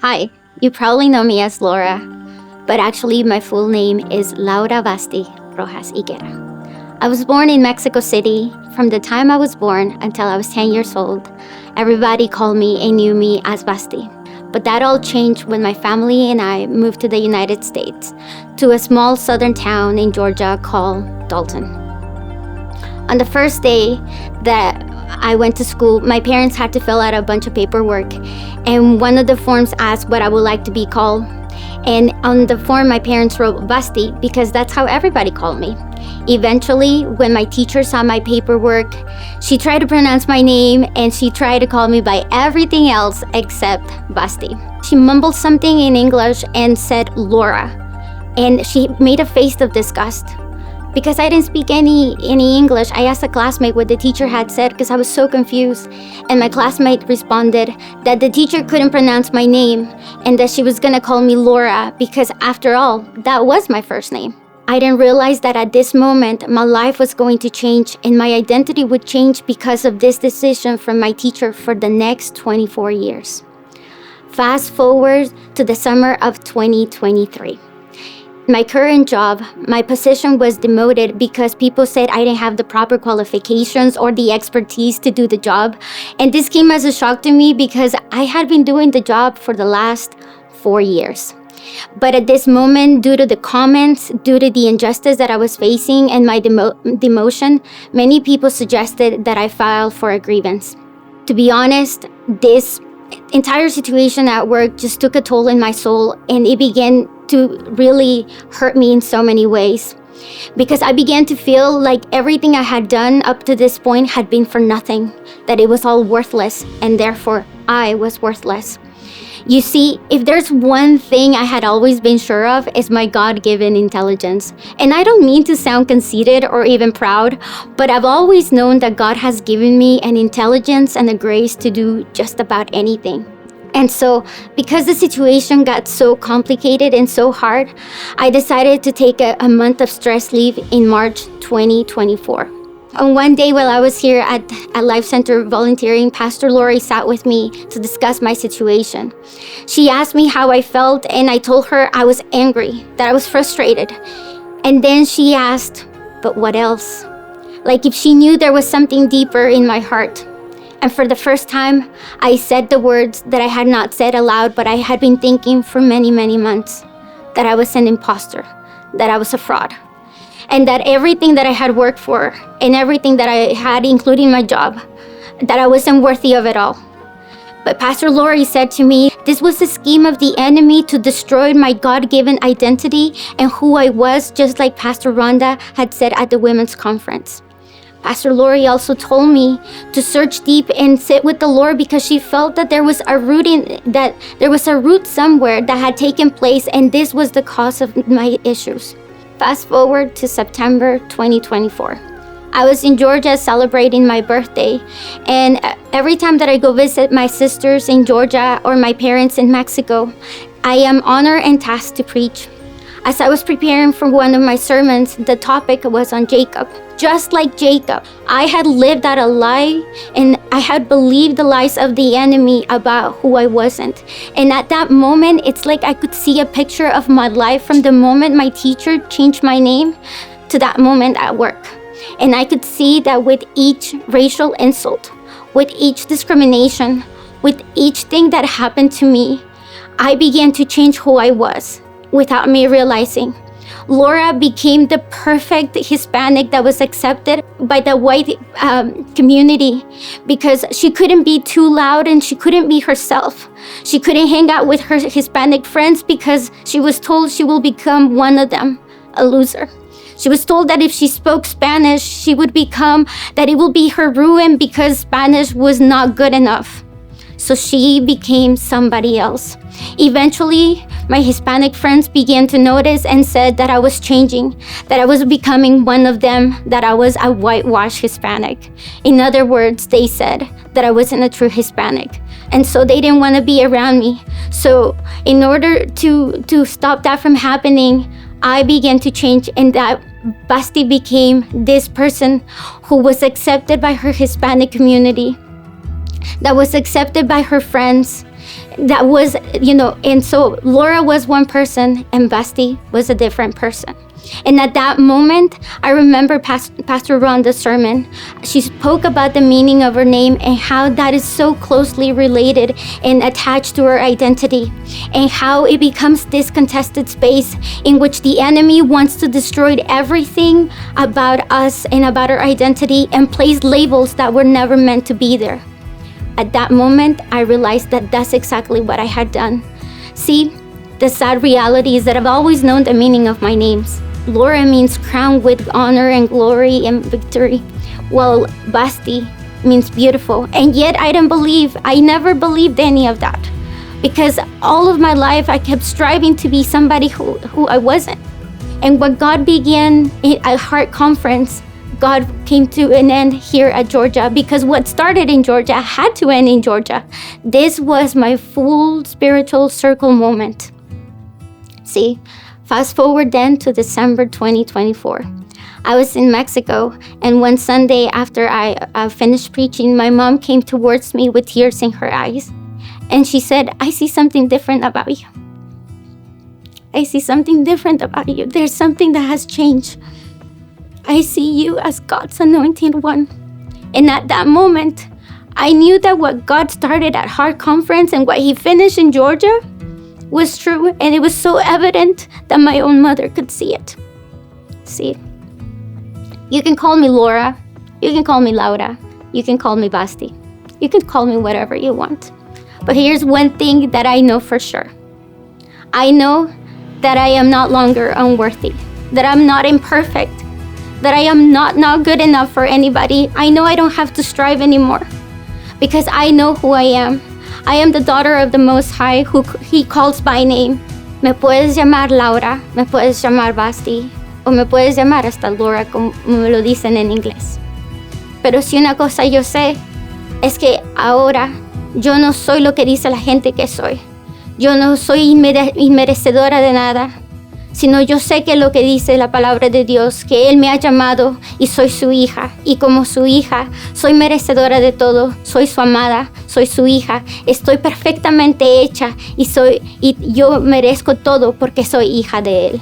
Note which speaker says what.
Speaker 1: Hi, you probably know me as Laura, but actually my full name is Laura Basti Rojas Higuera. I was born in Mexico City. From the time I was born until I was 10 years old, everybody called me and knew me as Basti. But that all changed when my family and I moved to the United States, to a small southern town in Georgia called Dalton. On the first day that I went to school, my parents had to fill out a bunch of paperwork, and one of the forms asked what I would like to be called. And on the form, my parents wrote Basti because that's how everybody called me. Eventually, when my teacher saw my paperwork, she tried to pronounce my name and she tried to call me by everything else except Basti. She mumbled something in English and said Laura, and she made a face of disgust. Because I didn't speak any English, I asked a classmate what the teacher had said because I was so confused. And my classmate responded that the teacher couldn't pronounce my name and that she was gonna call me Laura because after all, that was my first name. I didn't realize that at this moment, my life was going to change and my identity would change because of this decision from my teacher for the next 24 years. Fast forward to the summer of 2023. My current job, my position was demoted because people said I didn't have the proper qualifications or the expertise to do the job. And this came as a shock to me because I had been doing the job for the last 4 years. But at this moment, due to the comments, due to the injustice that I was facing and my demotion, many people suggested that I file for a grievance. To be honest, this entire situation at work just took a toll in my soul, and it began to really hurt me in so many ways. Because I began to feel like everything I had done up to this point had been for nothing, that it was all worthless, and therefore I was worthless. You see, if there's one thing I had always been sure of, is my God-given intelligence. And I don't mean to sound conceited or even proud, but I've always known that God has given me an intelligence and a grace to do just about anything. And so, because the situation got so complicated and so hard, I decided to take a month of stress leave in March 2024. On one day while I was here at Life Center volunteering, Pastor Lori sat with me to discuss my situation. She asked me how I felt, and I told her I was angry, that I was frustrated. And then she asked, but what else? Like if she knew there was something deeper in my heart. And for the first time, I said the words that I had not said aloud, but I had been thinking for many, many months, that I was an imposter, that I was a fraud, and that everything that I had worked for and everything that I had, including my job, that I wasn't worthy of it all. But Pastor Lori said to me, this was a scheme of the enemy to destroy my God-given identity and who I was, just like Pastor Rhonda had said at the women's conference. Pastor Lori also told me to search deep and sit with the Lord because she felt that there was a root somewhere that had taken place, and this was the cause of my issues. Fast forward to September 2024. I was in Georgia celebrating my birthday, and every time that I go visit my sisters in Georgia or my parents in Mexico, I am honored and tasked to preach. As I was preparing for one of my sermons, the topic was on Jacob. Just like Jacob, I had lived out a lie and I had believed the lies of the enemy about who I wasn't. And at that moment, it's like I could see a picture of my life from the moment my teacher changed my name to that moment at work. And I could see that with each racial insult, with each discrimination, with each thing that happened to me, I began to change who I was without me realizing. Laura became the perfect Hispanic that was accepted by the white community because she couldn't be too loud and she couldn't be herself. She couldn't hang out with her Hispanic friends because she was told she will become one of them, a loser. She was told that if she spoke Spanish, she would become, that it will be her ruin because Spanish was not good enough. So she became somebody else. Eventually, my Hispanic friends began to notice and said that I was changing, that I was becoming one of them, that I was a whitewashed Hispanic. In other words, they said that I wasn't a true Hispanic. And so they didn't want to be around me. So in order to stop that from happening, I began to change, and that Basti became this person who was accepted by her Hispanic community, that was accepted by her friends, That was, and so Laura was one person and Basti was a different person. And at that moment, I remember Pastor Rhonda's sermon. She spoke about the meaning of her name and how that is so closely related and attached to her identity, and how it becomes this contested space in which the enemy wants to destroy everything about us and about our identity and place labels that were never meant to be there. At that moment, I realized that that's exactly what I had done. See, the sad reality is that I've always known the meaning of my names. Laura means crowned with honor and glory and victory, while Basti means beautiful. And yet I never believed any of that, because all of my life I kept striving to be somebody who I wasn't. And when God began at Heart Conference, God came to an end here at Georgia, because what started in Georgia had to end in Georgia. This was my full spiritual circle moment. See, fast forward then to December 2024. I was in Mexico, and one Sunday after I finished preaching, my mom came towards me with tears in her eyes. And she said, "I see something different about you. I see something different about you. There's something that has changed. I see you as God's anointed one." And at that moment, I knew that what God started at Heart Conference and what he finished in Georgia was true, and it was so evident that my own mother could see it. See, you can call me Laura, you can call me Laura, you can call me Basti, you can call me whatever you want. But here's one thing that I know for sure. I know that I am not longer unworthy, that I'm not imperfect, that I am not good enough for anybody. I know I don't have to strive anymore, because I know who I am. I am the daughter of the Most High, who he calls by name. Me puedes llamar Laura, me puedes llamar Basti, o me puedes llamar hasta Laura, como me lo dicen en inglés. Pero si una cosa yo sé, es que ahora yo no soy lo que dice la gente que soy. Yo no soy inmerecedora de nada, sino yo sé que lo que dice la palabra de Dios, que Él me ha llamado y soy su hija. Y como su hija, soy merecedora de todo, soy su amada, soy su hija, estoy perfectamente hecha y yo merezco todo porque soy hija de Él.